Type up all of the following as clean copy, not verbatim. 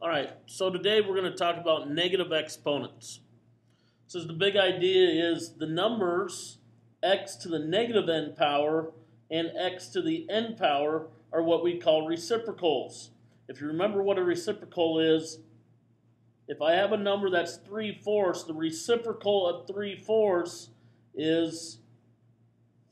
All right, so today we're going to talk about negative exponents. So the big idea is the numbers x to the negative n power and x to the n power are what we call reciprocals. If you remember what a reciprocal is, if I have a number that's 3/4, the reciprocal of 3/4 is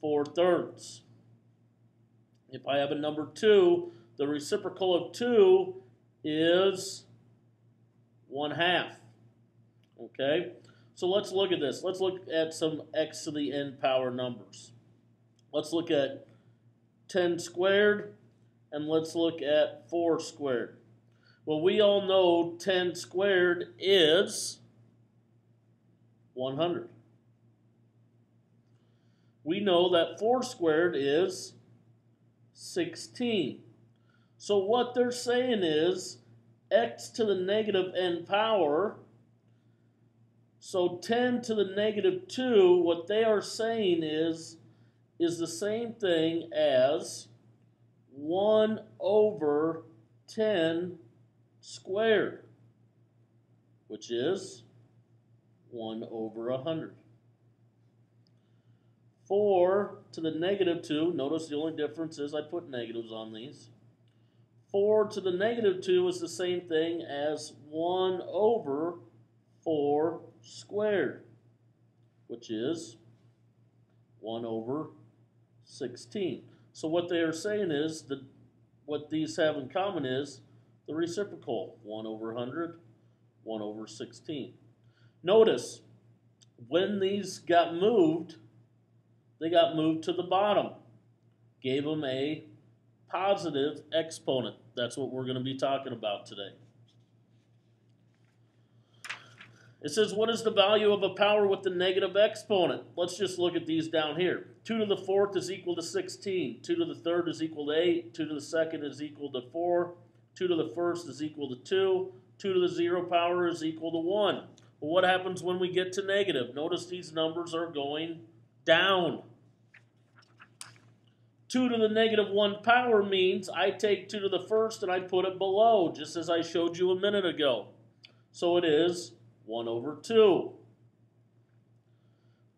4/3. If I have a number 2, the reciprocal of 2 is 1/2. Okay? So let's look at this. Let's look at some x to the n power numbers. Let's look at 10 squared and let's look at 4 squared. Well, we all know 10 squared is 100. We know that 4 squared is 16. So what they're saying is x to the negative n power, so 10 to the negative 2, what they are saying is the same thing as 1 over 10 squared, which is 1 over 100. 4 to the negative 2, notice the only difference is I put negatives on these. 4 to the negative 2 is the same thing as 1 over 4 squared, which is 1 over 16. So what they are saying is that what these have in common is the reciprocal, 1 over 100, 1 over 16. Notice, when these got moved, they got moved to the bottom. Gave them a positive exponent. That's what we're going to be talking about today. It says, what is the value of a power with the negative exponent? Let's just look at these down here. 2 to the 4th is equal to 16. 2 to the 3rd is equal to 8. 2 to the 2nd is equal to 4. 2 to the 1st is equal to 2. 2 to the 0 power is equal to 1. Well, what happens when we get to negative? Notice these numbers are going down. 2 to the negative 1 power means I take 2 to the 1st and I put it below, just as I showed you a minute ago. So it is 1 over 2.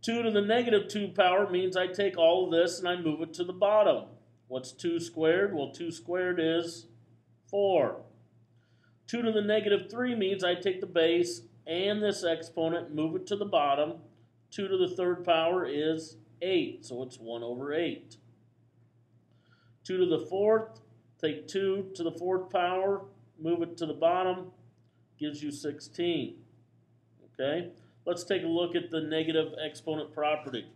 2 to the negative 2 power means I take all of this and I move it to the bottom. What's 2 squared? Well, 2 squared is 4. 2 to the negative 3 means I take the base and this exponent and move it to the bottom. 2 to the 3rd power is 8, so it's 1 over 8. 2 to the 4th, take 2 to the 4th power, move it to the bottom, gives you 16. Okay? Let's take a look at the negative exponent property.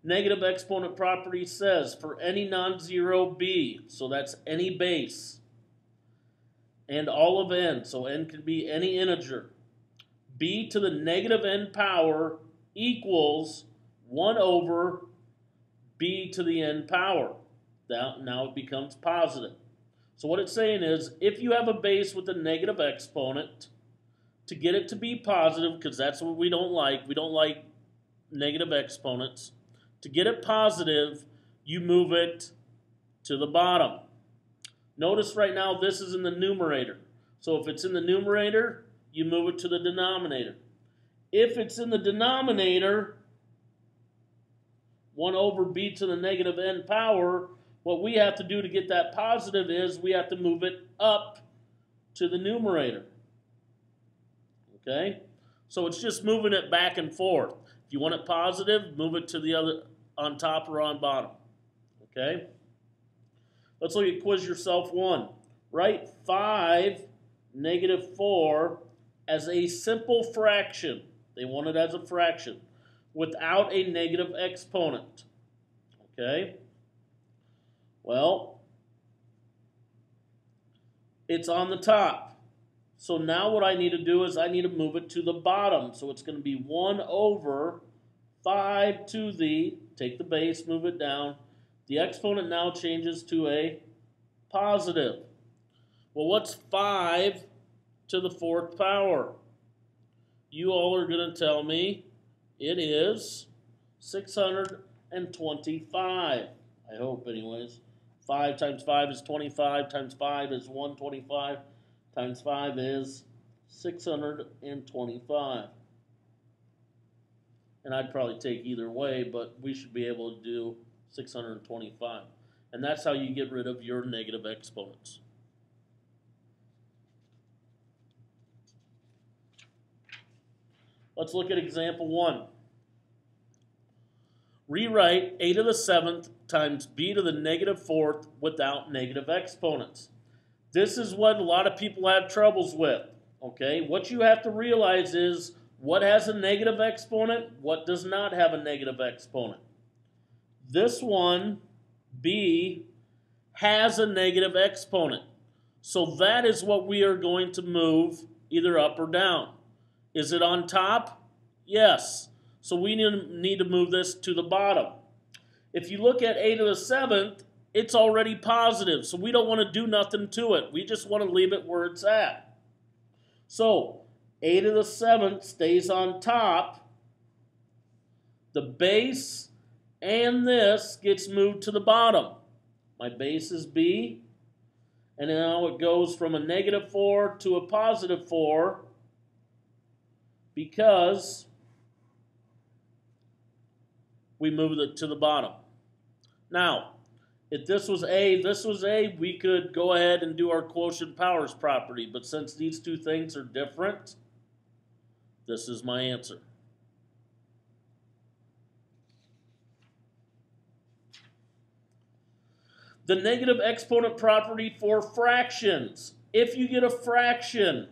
Negative exponent property says for any non-zero b, so that's any base, and all of n, so n can be any integer, b to the negative n power equals 1 over b to the n power. Now it becomes positive. So what it's saying is, if you have a base with a negative exponent, to get it to be positive, because that's what we don't like negative exponents, to get it positive, you move it to the bottom. Notice right now this is in the numerator. So if it's in the numerator, you move it to the denominator. If it's in the denominator, 1 over b to the negative n power, what we have to do to get that positive is we have to move it up to the numerator. Okay? So it's just moving it back and forth. If you want it positive, move it to the other, on top or on bottom. Okay? Let's look at quiz yourself 1. Write 5 negative 4 as a simple fraction. They want it as a fraction without a negative exponent. Okay? Well, it's on the top. So now what I need to do is I need to move it to the bottom. So it's going to be 1 over 5 to the, take the base, move it down. The exponent now changes to a positive. Well, what's 5 to the 4th power? You all are going to tell me it is 625. I hope, anyways. 5 times 5 is 25, times 5 is 125, times 5 is 625. And I'd probably take either way, but we should be able to do 625. And that's how you get rid of your negative exponents. Let's look at example 1. Rewrite a to the 7th times b to the negative 4th without negative exponents. This is what a lot of people have troubles with. Okay, what you have to realize is what has a negative exponent, what does not have a negative exponent. This one, b, has a negative exponent. So that is what we are going to move either up or down. Is it on top? Yes. So we need to move this to the bottom. If you look at a to the 7th, it's already positive, so we don't want to do nothing to it. We just want to leave it where it's at. So a to the 7th stays on top. The base and this gets moved to the bottom. My base is b, and now it goes from a negative 4 to a positive 4 because we moved it to the bottom. Now, if this was A, we could go ahead and do our quotient powers property. But since these two things are different, this is my answer. The negative exponent property for fractions. If you get a fraction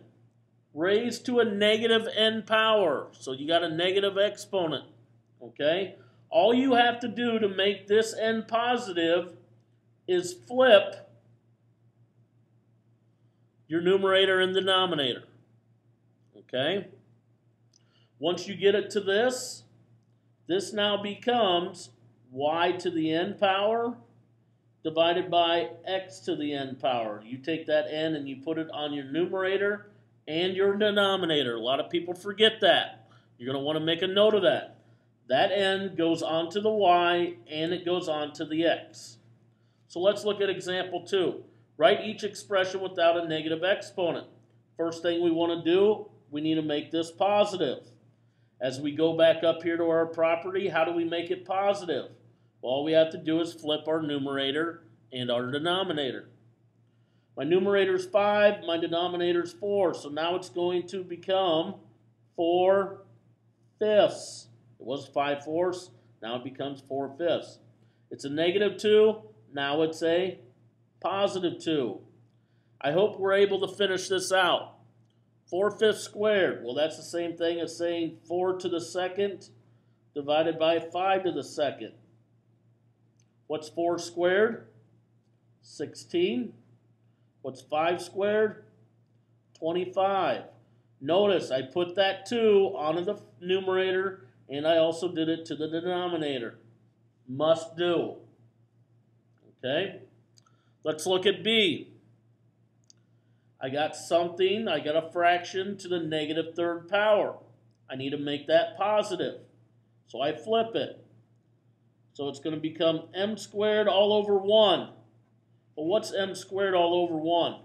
raised to a negative n power, so you got a negative exponent, okay? All you have to do to make this n positive is flip your numerator and denominator. Okay? Once you get it to this, this now becomes y to the n power divided by x to the n power. You take that n and you put it on your numerator and your denominator. A lot of people forget that. You're going to want to make a note of that. That n goes onto the y, and it goes onto the x. So let's look at example 2. Write each expression without a negative exponent. First thing we want to do, we need to make this positive. As we go back up here to our property, how do we make it positive? Well, all we have to do is flip our numerator and our denominator. My numerator is 5, my denominator is 4, so now it's going to become 4 fifths. It was 5/4, now it becomes 4 fifths. It's a negative 2, now it's a positive 2. I hope we're able to finish this out. 4 fifths squared, well, that's the same thing as saying 4 to the 2nd divided by 5 to the 2nd. What's 4 squared? 16. What's 5 squared? 25. Notice I put that 2 onto the numerator, and I also did it to the denominator. Must do. Okay? Let's look at B. I got something, I got a fraction to the negative 3rd power. I need to make that positive. So I flip it. So it's going to become m squared all over 1. Well, what's m squared all over 1?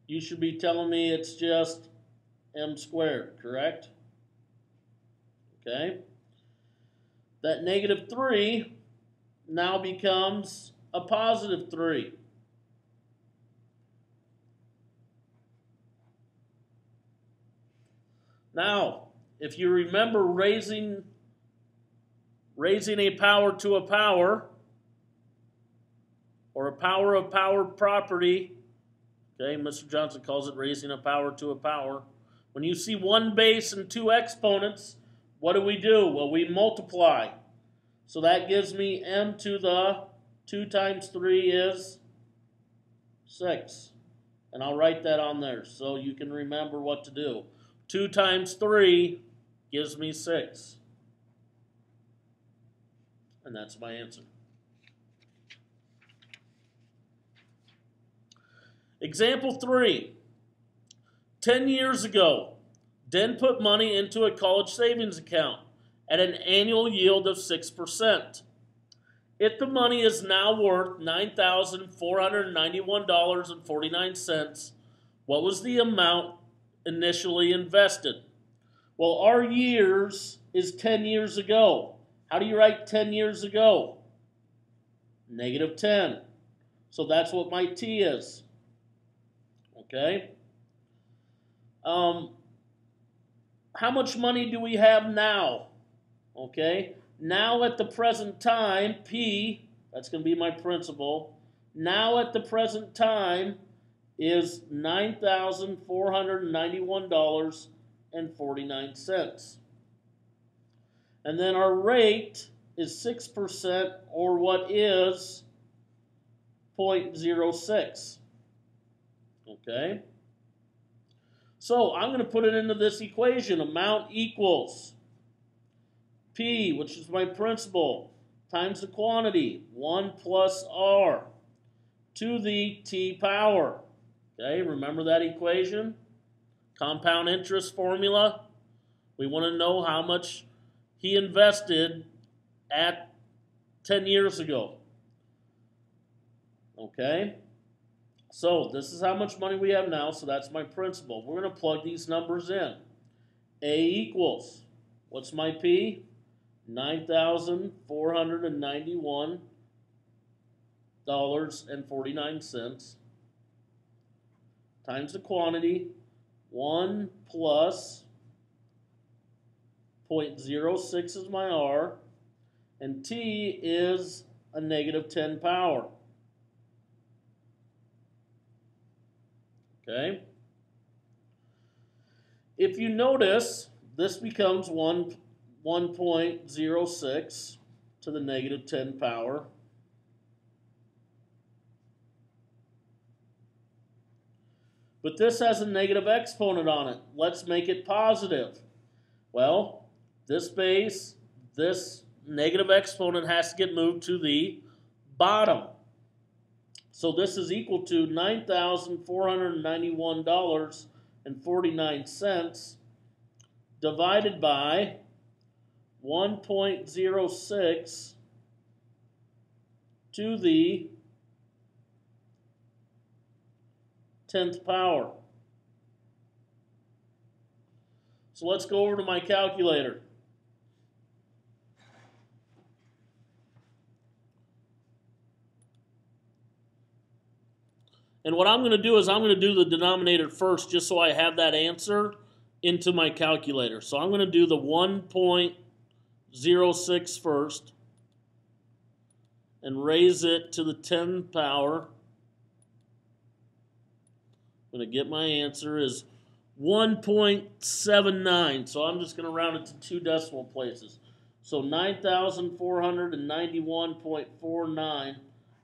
You should be telling me it's just m squared, correct? Okay. That negative 3 now becomes a positive 3. Now, if you remember raising a power to a power, or a power of power property, okay, Mr. Johnson calls it raising a power to a power. When you see one base and two exponents, what do? Well, we multiply. So that gives me m to the 2 times 3 is 6. And I'll write that on there so you can remember what to do. 2 times 3 gives me 6. And that's my answer. Example 3. 10 years ago, Den put money into a college savings account at an annual yield of 6%. If the money is now worth $9,491.49, what was the amount initially invested? Well, our years is 10 years ago. How do you write 10 years ago? Negative 10. So that's what my T is. Okay? How much money do we have now? Okay? Now at the present time, P, that's going to be my principal. Now at the present time is $9,491.49. And then our rate is 6%, or what is 0.06. Okay? So I'm going to put it into this equation. Amount equals P, which is my principal, times the quantity, 1 plus R, to the T power. Okay, remember that equation? Compound interest formula. We want to know how much he invested at 10 years ago. Okay? So this is how much money we have now, so that's my principal. We're going to plug these numbers in. A equals, what's my P? $9,491.49 times the quantity, 1 plus 0.06 is my R, and T is a negative 10 power. Okay? If you notice, this becomes 1.06 to the negative 10 power. But this has a negative exponent on it. Let's make it positive. Well, this base, this negative exponent has to get moved to the bottom. So this is equal to $9,491.49 divided by 1.06 to the 10th power. So let's go over to my calculator. And what I'm going to do is I'm going to do the denominator first just so I have that answer into my calculator. So I'm going to do the 1.06 first and raise it to the 10th power. I'm going to get my answer is 1.79. So I'm just going to round it to 2 decimal places. So 9,491.49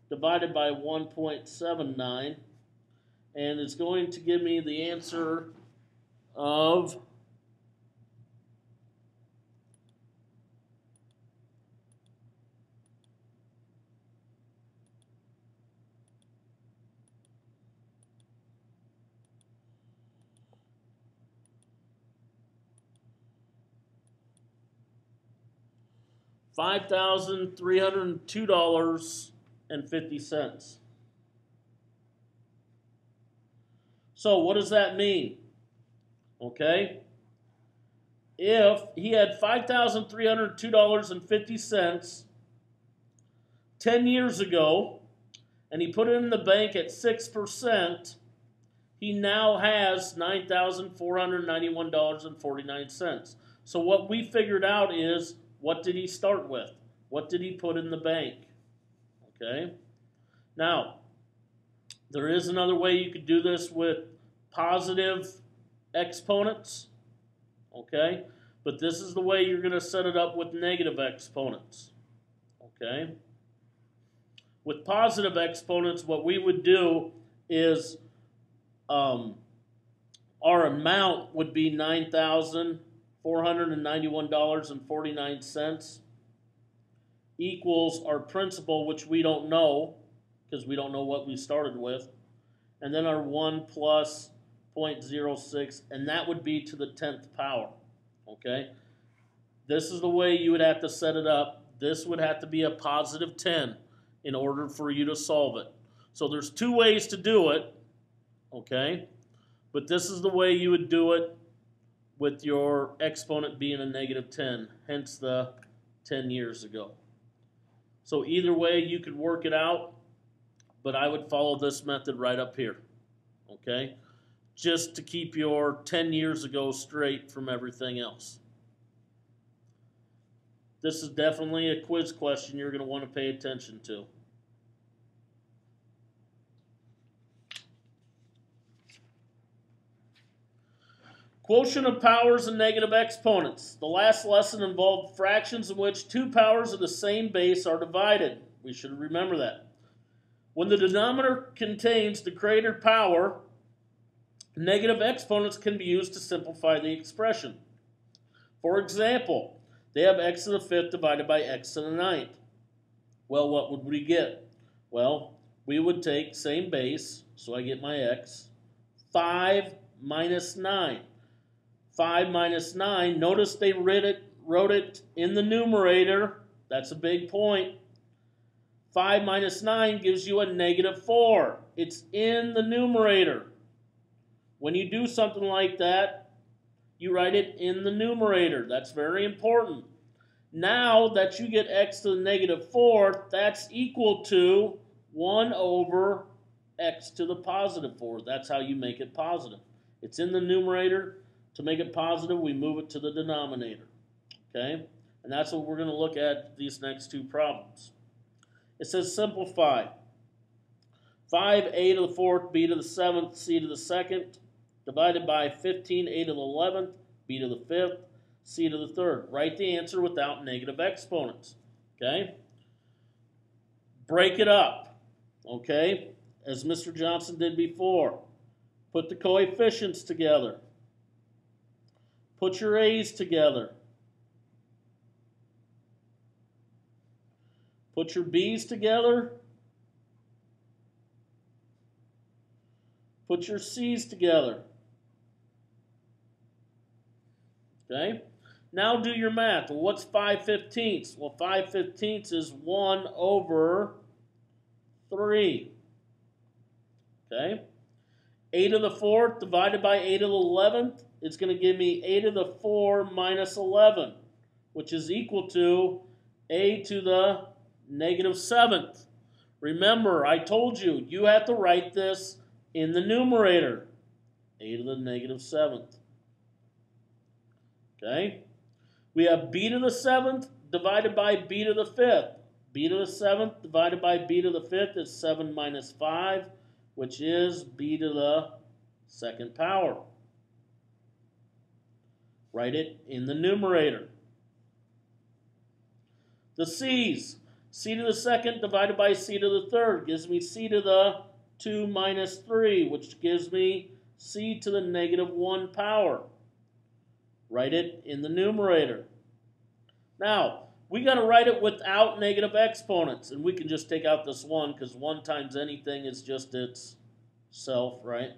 divided by 1.79. And it's going to give me the answer of $5,302.50. So what does that mean? Okay. If he had $5,302.50 10 years ago, and he put it in the bank at 6%, he now has $9,491.49. So what we figured out is, what did he start with? What did he put in the bank? Okay. Now, there is another way you could do this with positive exponents. Okay. But this is the way you're going to set it up with negative exponents. Okay. With positive exponents, what we would do is our amount would be $9,491.49 equals our principal, which we don't know because we don't know what we started with, and then our 1 plus 0.06, and that would be to the 10th power. Okay? This is the way you would have to set it up. this would have to be a positive 10 in order for you to solve it. So there's two ways to do it, okay? But this is the way you would do it with your exponent being a negative 10, hence the 10 years ago. So either way, you could work it out, but I would follow this method right up here, okay? Just to keep your 10 years ago straight from everything else. This is definitely a quiz question you're going to want to pay attention to. Quotient of powers and negative exponents. The last lesson involved fractions in which two powers of the same base are divided. We should remember that. When the denominator contains the greater power, negative exponents can be used to simplify the expression. For example, they have x to the 5th divided by x to the 9th. Well, what would we get? Well, we would take same base, so I get my x, 5 minus 9. 5 minus 9, notice they wrote it in the numerator. That's a big point. 5 minus 9 gives you a negative 4. It's in the numerator. When you do something like that, you write it in the numerator. That's very important. Now that you get x to the negative 4, that's equal to 1 over x to the positive 4. That's how you make it positive. It's in the numerator. To make it positive, we move it to the denominator. Okay? And that's what we're going to look at these next two problems. It says simplify. 5a to the 4th, b to the 7th, c to the 2nd, divided by 15a to the 11th, b to the 5th, c to the 3rd. Write the answer without negative exponents. Okay? Break it up. Okay? As Mr. Johnson did before. Put the coefficients together. Put your a's together. Put your b's together. Put your c's together. Okay? Now do your math. Well, what's 5/15? Well, 5/15 is 1 over 3. Okay? A to the 4th divided by a to the 11th, it's going to give me a to the 4 minus 11, which is equal to a to the negative 7th. Remember, I told you, you have to write this in the numerator, a to the negative 7th. Okay? We have b to the 7th divided by b to the 5th. b to the 7th divided by b to the 5th is 7 minus 5, which is b to the 2nd power. Write it in the numerator. The c's. C to the 2nd divided by c to the 3rd gives me c to the 2 minus 3, which gives me c to the negative 1 power. Write it in the numerator. Now, we got to write it without negative exponents, and we can just take out this 1 because 1 times anything is just itself, right?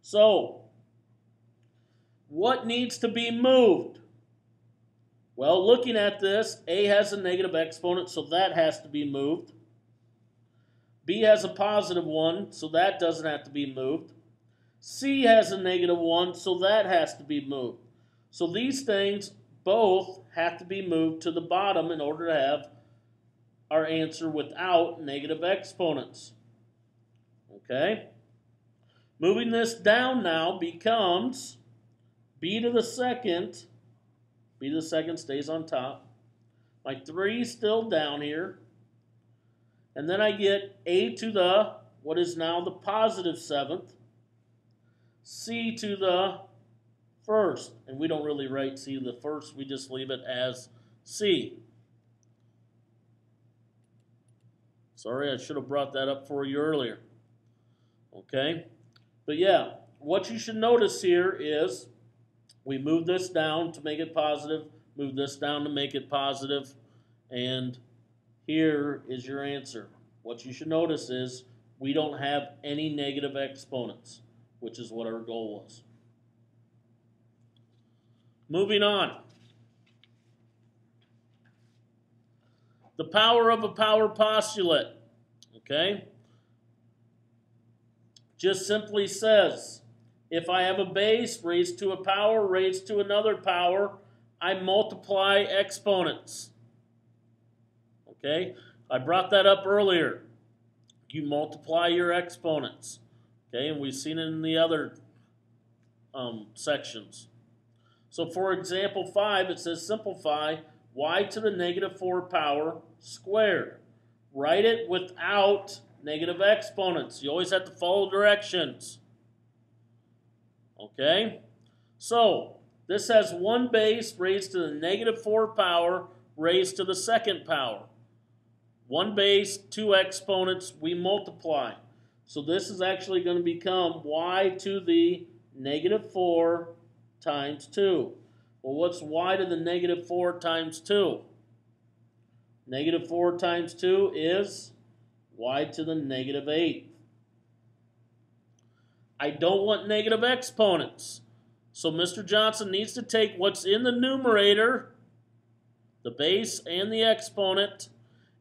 So, what needs to be moved? Well, looking at this, a has a negative exponent, so that has to be moved. B has a positive 1, so that doesn't have to be moved. C has a negative 1, so that has to be moved. So these things both have to be moved to the bottom in order to have our answer without negative exponents. Okay? Moving this down now becomes b to the 2nd. B to the 2nd stays on top. My 3 is still down here. And then I get a to the, what is now the positive 7th. C to the 1st. And we don't really write C to the 1st. We just leave it as C. Sorry, I should have brought that up for you earlier. Okay? But yeah, what you should notice here is we move this down to make it positive, move this down to make it positive, and here is your answer. What you should notice is we don't have any negative exponents, which is what our goal was. Moving on. The power of a power postulate, okay, just simply says, if I have a base raised to a power raised to another power, I multiply exponents. Okay, I brought that up earlier. You multiply your exponents. Okay, and we've seen it in the other sections. So for example 5, it says simplify y to the negative 4 power squared. Write it without negative exponents. You always have to follow directions. Okay? So, this has one base raised to the negative 4 power raised to the second power. One base, two exponents, we multiply. So this is actually going to become y to the negative 4 times 2. Well, what's y to the negative 4 times 2? Negative 4 times 2 is y to the negative 8. I don't want negative exponents. So Mr. Johnson needs to take what's in the numerator, the base and the exponent,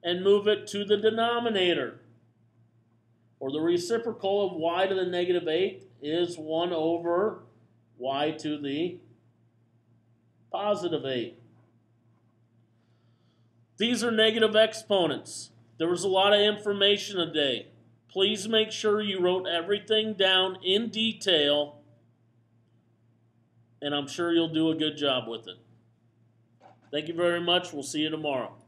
and move it to the denominator. Or the reciprocal of y to the negative 8 is 1 over y to the positive 8. These are negative exponents. There was a lot of information today. Please make sure you wrote everything down in detail, and I'm sure you'll do a good job with it. Thank you very much. We'll see you tomorrow.